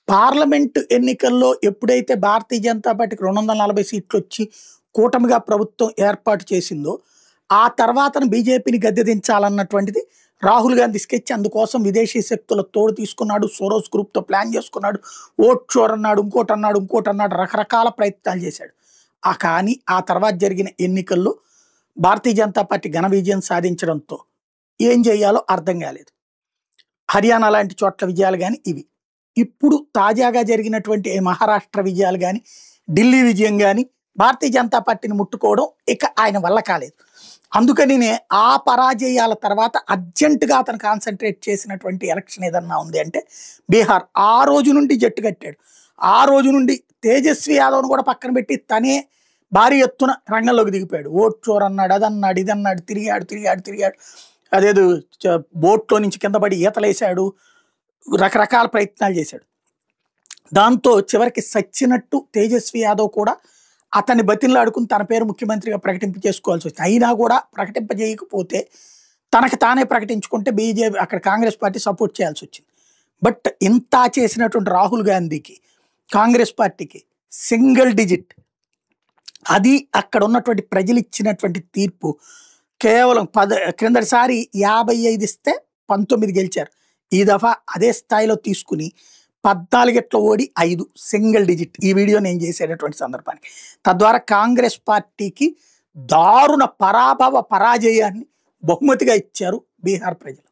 Parliament ఎన్నికల్లో ఎప్పుడైతే భారతీయ జనతా పార్టీకి 240 సీట్లు వచ్చి కూటమిగా ప్రభుత్వం ఏర్పాటు చేసిందో, ఆ తర్వాతన బీజేపీని గద్దె దించాలన్నటువంటిది రాహుల్ గాంధీ స్కెచ్. అందుకోసం విదేశీ శక్తుల తోడు తీసుకున్నాడు. సోరోస్ గ్రూప్‌తో ప్లాన్ చేసుకున్నాడు. ఓట్ షోర్ అన్నాడు, ఇంకోటన్నాడు, రకరకాల ప్రయత్నాలు చేశాడు. కానీ ఆ తర్వాత జరిగిన ఎన్నికల్లో భారతీయ జనతా పార్టీ ఘన విజయం సాధించడంతో ఏం చేయాలో అర్థం కాలేదు. హర్యానా లాంటి చోట్ల విజయాలు గాని ఇవి. ఇప్పుడు తాజాగా జరిగినటువంటి మహారాష్ట్ర విజయాలు గాని, ఢిల్లీ విజయం గాని భారతీయ జనతా పార్టీని ముట్టుకోవడం ఇక ఆయన వల్ల కాలేదు. అందుకనినే ఆ పరాజయాల తర్వాత అర్జెంటుగా అతను కాన్సన్ట్రేట్ చేసినటువంటి ఎలక్షన్ ఏదన్నా ఉంది అంటే బీహార్. ఆ రోజు నుండి జట్టు కట్టాడు. ఆ రోజు నుండి తేజస్వి యాదవ్ను కూడా పక్కన పెట్టి తనే భారీ ఎత్తున రంగంలోకి దిగిపోయాడు. ఓట్ చోర్ అన్నాడు, అదన్నాడు, ఇదన్నాడు, తిరిగాడు. అదేదో బోట్లో నుంచి కింద పడి ఈతలేశాడు. రకరకాల ప్రయత్నాలు చేశాడు. దాంతో చివరికి సచ్చినట్టు తేజస్వి యాదవ్ కూడా అతన్ని బతిమలాడుకుని తన పేరు ముఖ్యమంత్రిగా చేసుకోవాల్సి వచ్చింది. అయినా కూడా ప్రకటింపజేయకపోతే తనకు తానే ప్రకటించుకుంటే బీజేపీ అక్కడ కాంగ్రెస్ పార్టీ సపోర్ట్ చేయాల్సి వచ్చింది. బట్ ఇంత చేసినటువంటి రాహుల్ గాంధీకి, కాంగ్రెస్ పార్టీకి సింగిల్ డిజిట్, అది అక్కడ ఉన్నటువంటి ప్రజలు ఇచ్చినటువంటి తీర్పు. కేవలం క్రిందటిసారి 55 ఇస్తే 19 గెలిచారు. ఈ దఫా అదే స్థాయిలో తీసుకుని 14 ఓడి 5 సింగిల్ డిజిట్. ఈ వీడియో నేను చేసేటటువంటి సందర్భానికి తద్వారా కాంగ్రెస్ పార్టీకి దారుణ పరాజయాన్ని బహుమతిగా ఇచ్చారు బీహార్ ప్రజలు.